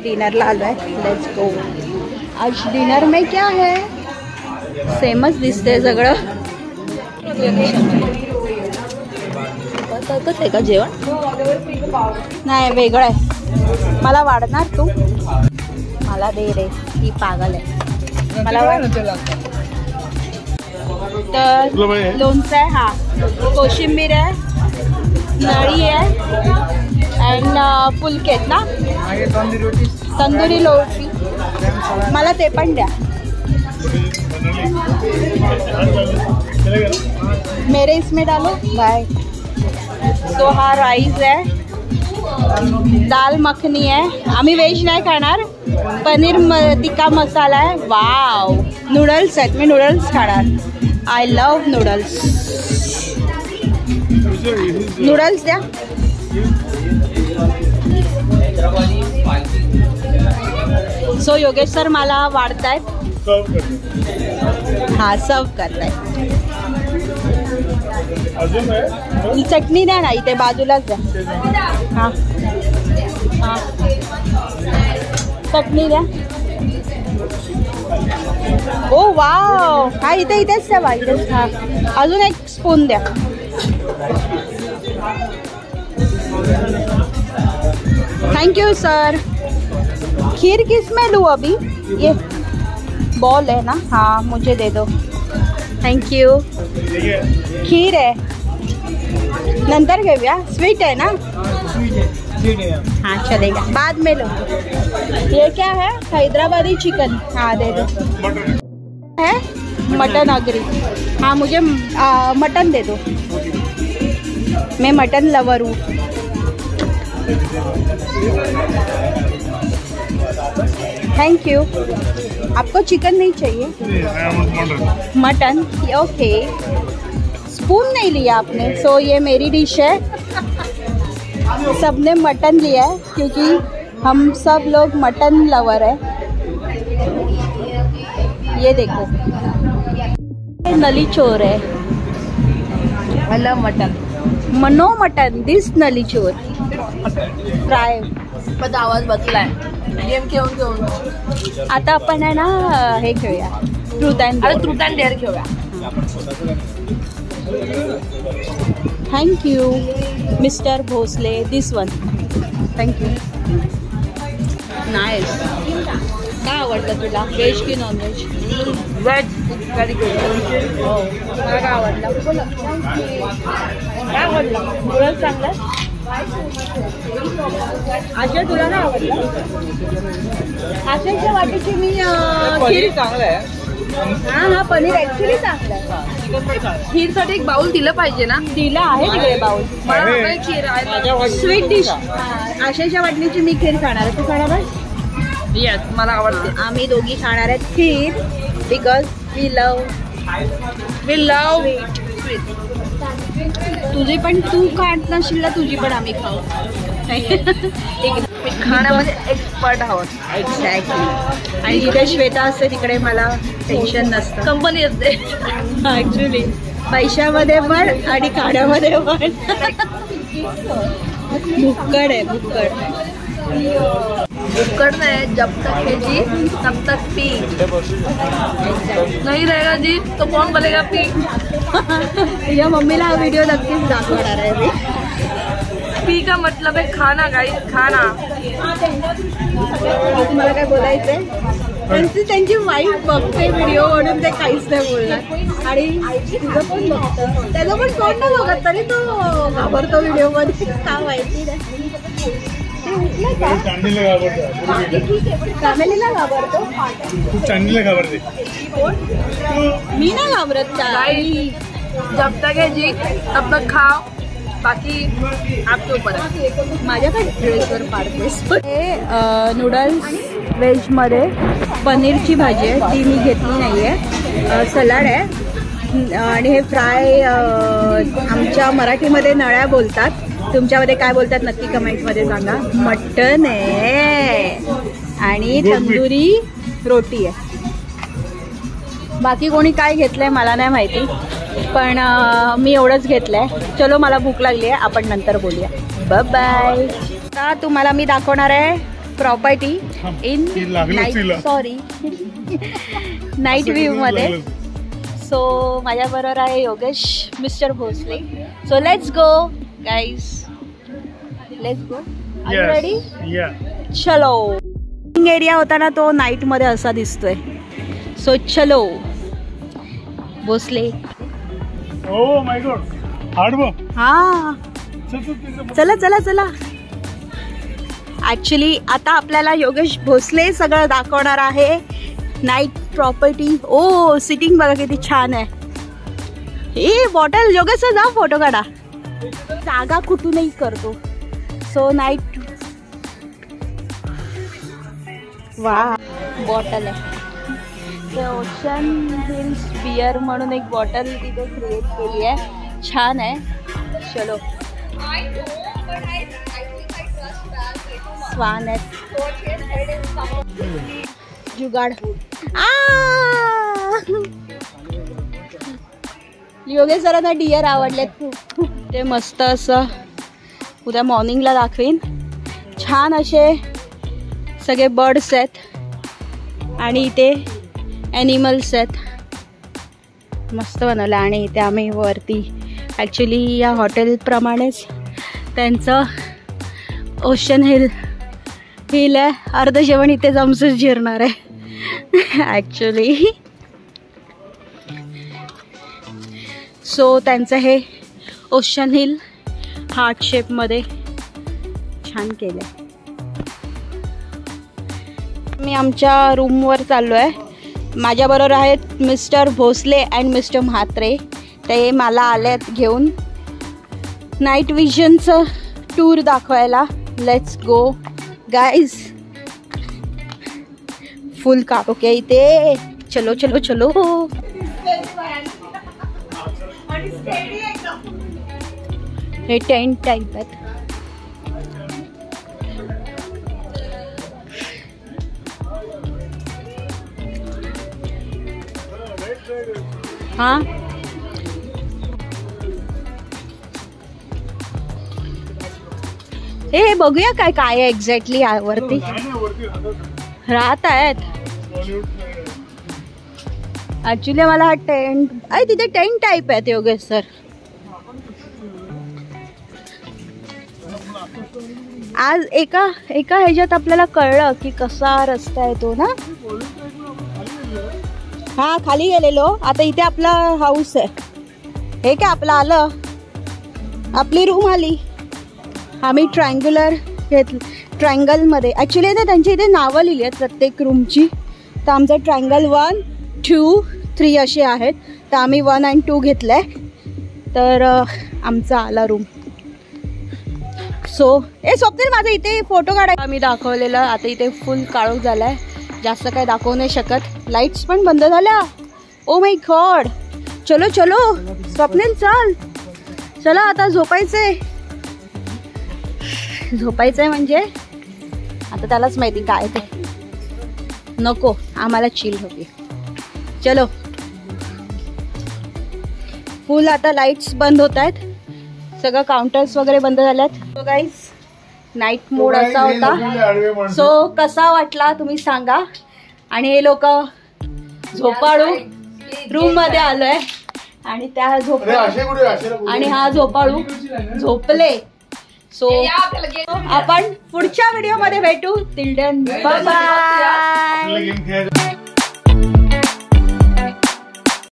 Dinner ला आलो आहे. Let's go. आज dinner में क्या है? सेमच दिसते सगळं. कसं आहे का जेवण? नाही वेगळं आहे. मला वाढणार तू? मला दे रे, ही पागल आहे. मला तर लोणचं आहे, हा कोशिंबीर आहे, नळी आहे अँड फुलके आहेत ना, तंदुरी रोटी. मला ते पण द्या. मेरे इसमें डालो. बाय. सो हा राईस आहे, दाल मखनी आहे. आम्ही व्हेज नाही खाणार. पनीर टिक्का मसाला आहे. वाव. नूडल्स आहेत, मी नूडल्स खाणार. I love noodles. नूडल्स द्या. सो योगेश सर मला वाढतायत. हा सर्व करतायत. चटणी द्या ना, इथे बाजूलाच द्या. हां हां चटणी द्या. ओ वाव. हा इथे इथेच द्या बा, इथेच. हां अजून एक स्पून द्या. Thank you sir. खीर किस में लूँ अभी? ये बॉल है ना, हाँ मुझे दे दो. Thank you. खीर है, नंतर घेऊया. स्वीट है ना? हाँ चलेगा, बाद में लो. ये क्या है? हैदराबादी चिकन. हाँ दे दो. है मटन अगरी. हाँ मुझे मटन दे दो. मैं मटन लवर हूँ. Thank you. आपको चिकन नहीं चाहिए? मटन. ओके. स्पून नहीं लिया आपने. सो ये मेरी डिश है. सबने मटन लिया है क्योंकि हम सब लोग मटन लवर है. ये देखो, ये नली चोर है. मला मटन. मनो मटन. दिस नली चोर फ्राय. माझा आवाज बसलाय. गेम खेळून खेळून. आता आपण आहे ना हे खेळूया, truth and dare खेळूया. Thank you mister Bhosle. This one. Thank you. Nice. काय आवडतं तुला, व्हेज की non veg? Veg. Very good. हो मला काय आवडलं? काय आवडलं? नूडल्स चांगलं. आशा तुला नाही आवडलं? आशाच्या वाटीची मी खीर चांगलं आहे. हा पनीर ऍक्च्युली चांगलं आहे. खीरसाठी एक बाउल दिलं पाहिजे ना. दिलं आहे तिकडे बाउल. मला हवंय खीर आहे. Sweet dish. आशाच्या वाटणीची मी खीर खाणार आहे. तू खाणार आहे? येस मला आवडते. आम्ही दोघी खाणार आहेत खीर बिकॉज वी लव स्वीट. तुझी पण तू खात नशील ना, तुझी पण आम्ही खाऊ. खाण्यामध्ये एक्सपर्ट आहोत. एक्झॅक्टली. आणि जिथे श्वेता असते तिकडे मला टेन्शन नसतं. कंपनी असते ॲक्च्युली. पैशामध्ये पण आणि खाण्यामध्ये पण. भुक्कड आहे भुक्कड. भुक्कड़ नहीं. जब तक है जी तब तक पी. नहीं रहेगा जी तो कौन बोलेगा पी. तुझ्या मम्मीला हा व्हिडिओ नक्कीच दाखवणार आहे मी. पी का मतलब है खाना गाइस, खाना. तुम्हाला काय बोलायचंय? त्यांची वाईफ बघते व्हिडिओ म्हणून ते काहीच नाही बोलणार. आणि तुझं पण बघतं, त्याचं पण कोण नाही बघत तरी तो घाबरतो व्हिडिओ मध्ये. का माहिती नाही. फॅमिलीला घाबरतो. मी नाही घाबरत. काही जब तक है जी तब तक खाओ, बाकी आपके ऊपर है. माझ्याकडे ड्रेसवर पाडतेस. हे नूडल्स व्हेजमध्ये पनीरची भाजी आहे, ती मी घेतली नाही आहे. सलाड आहे आणि हे फ्राय. आमच्या मराठीमध्ये नळ्या बोलतात, तुमच्यामध्ये काय बोलतात नक्की कमेंटमध्ये सांगा. मटन आहे आणि तंदुरी रोटी आहे. बाकी कोणी काय घेतलंय मला नाही माहिती, पण मी एवढंच घेतलंय. चलो मला भूक लागली आहे, आपण नंतर बोलूया. Bye bye. आता तुम्हाला मी दाखवणार आहे प्रॉपर्टी इन नाईट व्ह्यू मध्ये. सो माझ्या बरोबर आहे Yogesh, mister Bhosle. So let's go guys, let's go. Are you ready? चलो. एरिया होता ना तो नाईट मध्ये असा दिसतोय. सो चलो भोसले. ओ माय गॉड, हा चला चला चला. ऍक्च्युली आता आपल्याला योगेश भोसले सगळं दाखवणार आहे. Night property. ओ सिटिंग बघा किती छान आहे. ए बॉटल योगेश जा फोटो काढा. जागा कुठूनही करतो. सो नाईट. वा बॉटल आहे. ओशन हिल्स बियर म्हणून एक बॉटल तिथे क्रिएट केली आहे. छान आहे. चलो. स्वान आहे. जुगाड. योगेश सरांना डिअर आवडलेत खूप. ते मस्त असं उद्या मॉर्निंगला दाखवीन. छान असे सगळे बर्ड्स आहेत आणि इथे ॲनिमल्स आहेत. मस्त बनवलं. आणि इथे आम्ही वरती ॲक्च्युली या हॉटेलप्रमाणेच त्यांचं ओशन हिल आहे. अर्ध जेवण इथे जमसूच जिरणार आहे ॲक्च्युली. सो त्यांचं हे ओशन हिल हार्ट शेपमध्ये छान केलं आहे. मी आमच्या रूमवर चाललो आहे. माझ्याबरोबर आहेत mister Bhosle and mister Mhatre. ते मला आलेत घेऊन नाईट विजनचं टूर दाखवायला. Let's go guys. फुल काळोख आहे इथे. चलो चलो चलो. हे टेंट टाईप आहेत. हा हे बघूया काय काय आहे एक्झॅक्टली. वरती राहत आहेत. ऍक्च्युली मला हा टेंट आहे तिथे टेंट टाईप आहेत योगेश सर. आज एका ह्याच्यात आपल्याला कळलं की कसा रस्ता आहे तो ना. हा खाली गेलेलो. आता इथे आपला हाऊस आहे. हे काय आपलं आलं. आपली रूम आली. आम्ही ट्रायंग्युलर घेतलं. ट्रायंगलमध्ये ॲक्च्युली ना त्यांची इथे नावं लिहिली आहेत प्रत्येक रूमची. तर आमचं ट्रायंगल 1, 2, 3 असे आहेत. तर आम्ही 1 आणि 2 घेतलं आहे. तर आमचा आला रूम. सो स्वप्नील माझं इथे फोटो काढायला मी दाखवलेलं. आता इथे फुल काळोख झाला आहे. जास्त काय दाखवू नाही शकत. लाईट्स पण बंद झाल्या. Oh my God. चलो चलो स्वप्नील चल. चला आता झोपायचंय. म्हणजे आता त्यालाच माहिती काय ते. नको आम्हाला चिल होती. चलो. फुल आता लाईट्स बंद होत आहेत. सगळं काउंटर्स वगैरे बंद झाल्यात. सो गाईज नाईट मोड असा होता. सो कसा वाटला तुम्ही सांगा. आणि हे लोक झोपाळू रूम मध्ये आलोय आणि त्या आणि हा झोपाळू झोपले. सो आपण पुढच्या व्हिडिओ मध्ये भेटू. Till then bye bye.